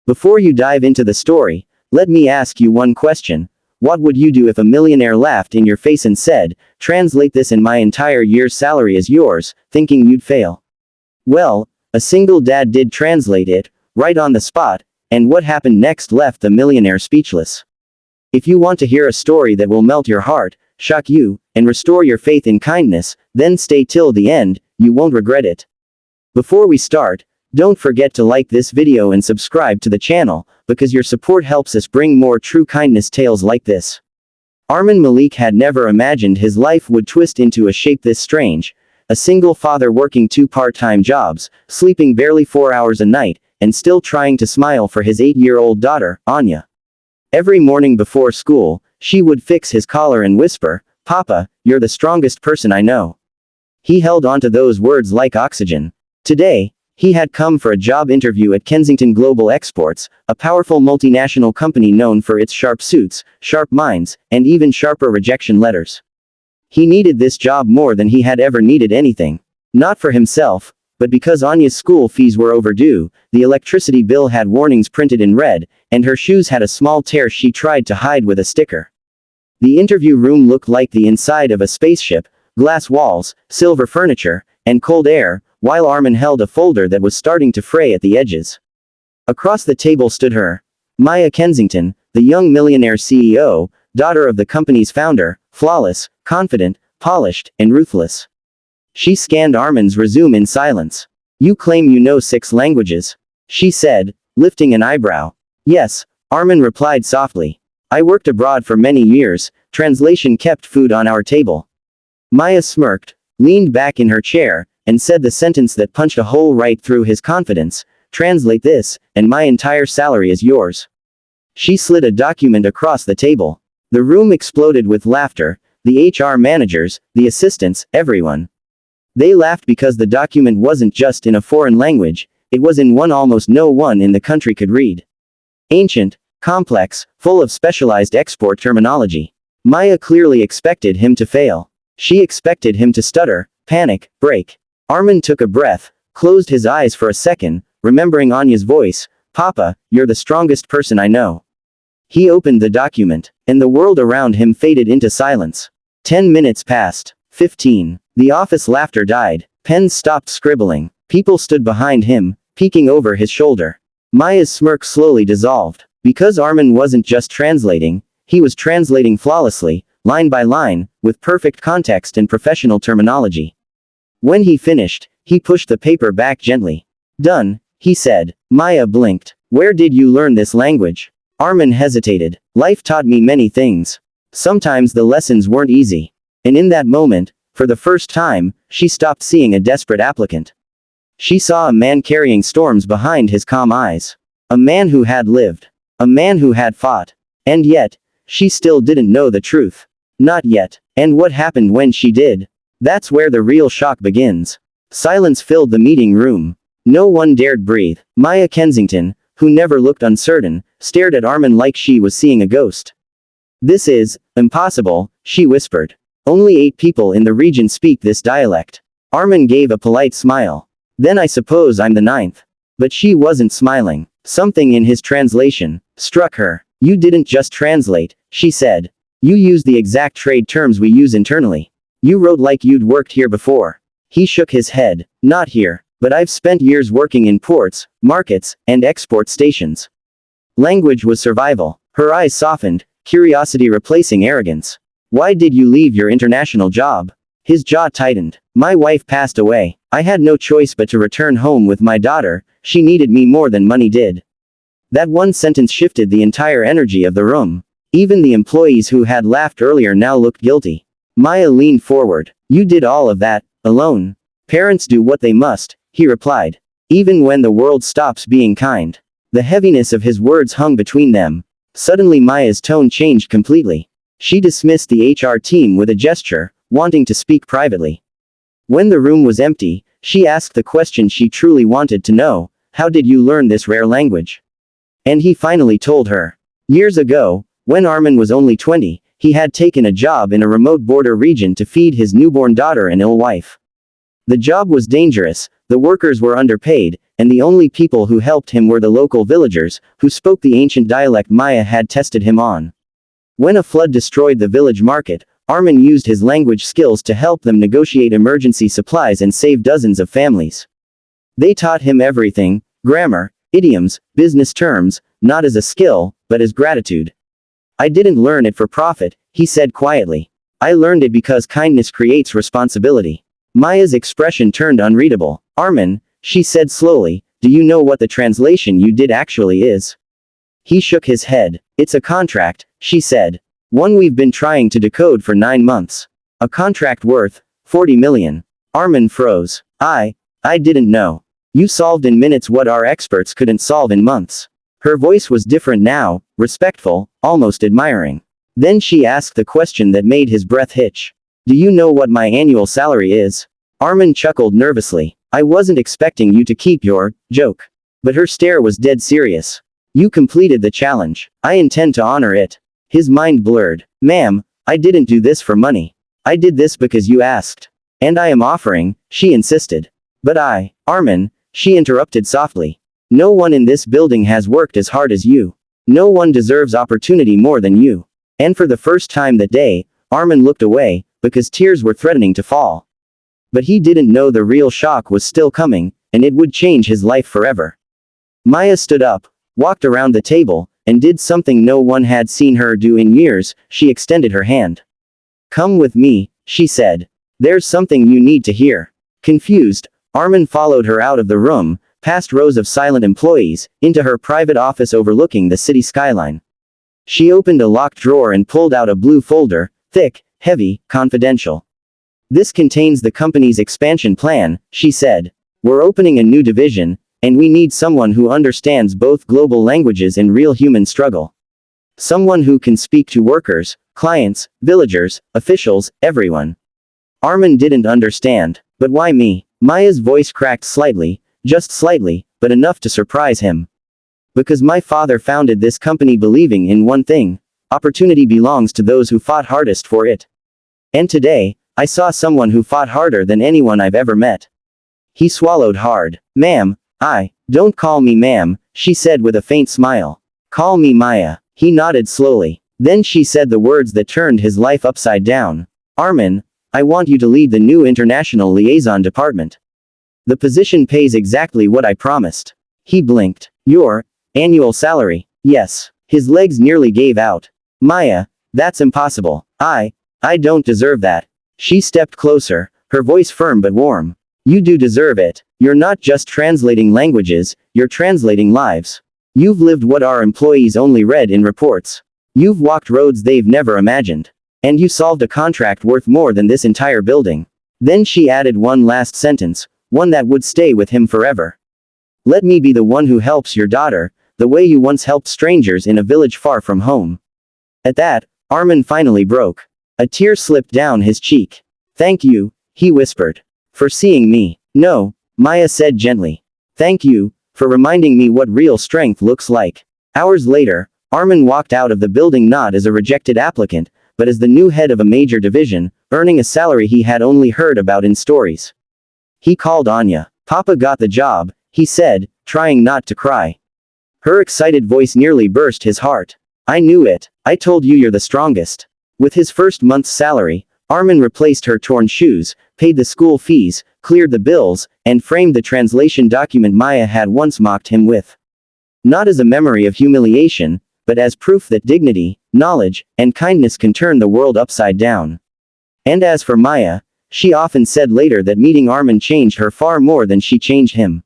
Before you dive into the story, let me ask you one question. What would you do if a millionaire laughed in your face and said, "Translate this and my entire year's salary is yours," thinking you'd fail? Well, a single dad did translate it, right on the spot, and what happened next left the millionaire speechless. If you want to hear a story that will melt your heart, shock you, and restore your faith in kindness, then stay till the end, you won't regret it. Before we start, don't forget to like this video and subscribe to the channel, because your support helps us bring more true kindness tales like this. Armin Malik had never imagined his life would twist into a shape this strange. A single father working 2 part-time jobs, sleeping barely 4 hours a night, and still trying to smile for his 8-year-old daughter, Anya. Every morning before school, she would fix his collar and whisper, "Papa, you're the strongest person I know." He held onto those words like oxygen. Today, he had come for a job interview at Kensington Global Exports, a powerful multinational company known for its sharp suits, sharp minds, and even sharper rejection letters. He needed this job more than he had ever needed anything. Not for himself, but because Anya's school fees were overdue, the electricity bill had warnings printed in red, and her shoes had a small tear she tried to hide with a sticker. The interview room looked like the inside of a spaceship, glass walls, silver furniture, and cold air, while Armin held a folder that was starting to fray at the edges. Across the table stood her, Maya Kensington, the young millionaire CEO, daughter of the company's founder, flawless, confident, polished, and ruthless. She scanned Armin's resume in silence. "You claim you know 6 languages," she said, lifting an eyebrow. "Yes," Armin replied softly. "I worked abroad for many years, translation kept food on our table." Maya smirked, leaned back in her chair, and said the sentence that punched a hole right through his confidence, "Translate this, and my entire salary is yours." She slid a document across the table. The room exploded with laughter, the HR managers, the assistants, everyone. They laughed because the document wasn't just in a foreign language, it was in one almost no one in the country could read. Ancient, complex, full of specialized export terminology. Maya clearly expected him to fail. She expected him to stutter, panic, break. Armin took a breath, closed his eyes for a second, remembering Anya's voice, "Papa, you're the strongest person I know." He opened the document, and the world around him faded into silence. 10 minutes passed. 15. The office laughter died. Pens stopped scribbling. People stood behind him, peeking over his shoulder. Maya's smirk slowly dissolved. Because Armin wasn't just translating, he was translating flawlessly, line by line, with perfect context and professional terminology. When he finished, he pushed the paper back gently. "Done," he said. Maya blinked. "Where did you learn this language?" Armin hesitated. "Life taught me many things. Sometimes the lessons weren't easy." And in that moment, for the first time, she stopped seeing a desperate applicant. She saw a man carrying storms behind his calm eyes. A man who had lived. A man who had fought. And yet, she still didn't know the truth. Not yet. And what happened when she did? That's where the real shock begins. Silence filled the meeting room. No one dared breathe. Maya Kensington, who never looked uncertain, stared at Armin like she was seeing a ghost. "This is impossible," she whispered. "Only 8 people in the region speak this dialect." Armin gave a polite smile. "Then I suppose I'm the 9th. But she wasn't smiling. Something in his translation struck her. "You didn't just translate," she said. "You used the exact trade terms we use internally. You wrote like you'd worked here before." He shook his head. "Not here, but I've spent years working in ports, markets, and export stations." Language was survival. Her eyes softened, curiosity replacing arrogance. "Why did you leave your international job?" His jaw tightened. "My wife passed away. I had no choice but to return home with my daughter. She needed me more than money did." That one sentence shifted the entire energy of the room. Even the employees who had laughed earlier now looked guilty. Maya leaned forward. "You did all of that, alone." "Parents do what they must," he replied. "Even when the world stops being kind." The heaviness of his words hung between them. Suddenly Maya's tone changed completely. She dismissed the HR team with a gesture, wanting to speak privately. When the room was empty, she asked the question she truly wanted to know: "How did you learn this rare language?" And he finally told her. Years ago, when Armin was only 20, he had taken a job in a remote border region to feed his newborn daughter and ill wife. The job was dangerous, the workers were underpaid, and the only people who helped him were the local villagers, who spoke the ancient dialect Maya had tested him on. When a flood destroyed the village market, Armin used his language skills to help them negotiate emergency supplies and save dozens of families. They taught him everything: grammar, idioms, business terms, not as a skill, but as gratitude. I didn't learn it for profit, he said quietly. I learned it because kindness creates responsibility. Maya's expression turned unreadable. Armin, she said slowly, do you know what the translation you did actually is? He shook his head. It's a contract, she said. One we've been trying to decode for 9 months. A contract worth 40 million. Armin froze. I didn't know. You solved in minutes what our experts couldn't solve in months. Her voice was different now, respectful, almost admiring. Then she asked the question that made his breath hitch. Do you know what my annual salary is? Armin chuckled nervously. I wasn't expecting you to keep your joke. But her stare was dead serious. You completed the challenge. I intend to honor it. His mind blurred. Ma'am, I didn't do this for money. I did this because you asked. And I am offering, she insisted. But Armin, she interrupted softly. No one in this building has worked as hard as you. No one deserves opportunity more than you. And for the first time that day, Armin looked away, because tears were threatening to fall. But he didn't know the real shock was still coming, and it would change his life forever. Maya stood up, walked around the table, and did something no one had seen her do in years. She extended her hand. Come with me, she said. There's something you need to hear. Confused, Armin followed her out of the room, past rows of silent employees, into her private office overlooking the city skyline. She opened a locked drawer and pulled out a blue folder, thick, heavy, confidential. This contains the company's expansion plan, she said. We're opening a new division, and we need someone who understands both global languages and real human struggle. Someone who can speak to workers, clients, villagers, officials, everyone. Armin didn't understand. But why me? Maya's voice cracked slightly, just slightly, but enough to surprise him. Because my father founded this company believing in one thing: opportunity belongs to those who fought hardest for it. And today, I saw someone who fought harder than anyone I've ever met. He swallowed hard. Ma'am, don't call me ma'am, she said with a faint smile. Call me Maya. He nodded slowly. Then she said the words that turned his life upside down. Armin, I want you to lead the new international liaison department. The position pays exactly what I promised. He blinked. Your annual salary? Yes. His legs nearly gave out. Maya, that's impossible. I don't deserve that. She stepped closer, her voice firm but warm. You do deserve it. You're not just translating languages, you're translating lives. You've lived what our employees only read in reports. You've walked roads they've never imagined. And you solved a contract worth more than this entire building. Then she added one last sentence, one that would stay with him forever. Let me be the one who helps your daughter, the way you once helped strangers in a village far from home. At that, Armin finally broke. A tear slipped down his cheek. Thank you, he whispered. For seeing me. No, Maya said gently. Thank you, for reminding me what real strength looks like. Hours later, Armin walked out of the building not as a rejected applicant, but as the new head of a major division, earning a salary he had only heard about in stories. He called Anya. Papa got the job, he said, trying not to cry. Her excited voice nearly burst his heart. I knew it. I told you you're the strongest. With his first month's salary, Armin replaced her torn shoes, paid the school fees, cleared the bills, and framed the translation document Maya had once mocked him with. Not as a memory of humiliation, but as proof that dignity, knowledge, and kindness can turn the world upside down. And as for Maya, she often said later that meeting Armin changed her far more than she changed him.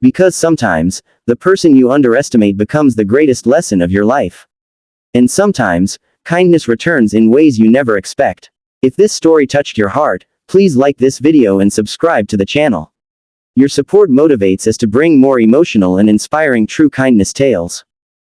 Because sometimes, the person you underestimate becomes the greatest lesson of your life. And sometimes, kindness returns in ways you never expect. If this story touched your heart, please like this video and subscribe to the channel. Your support motivates us to bring more emotional and inspiring true kindness tales.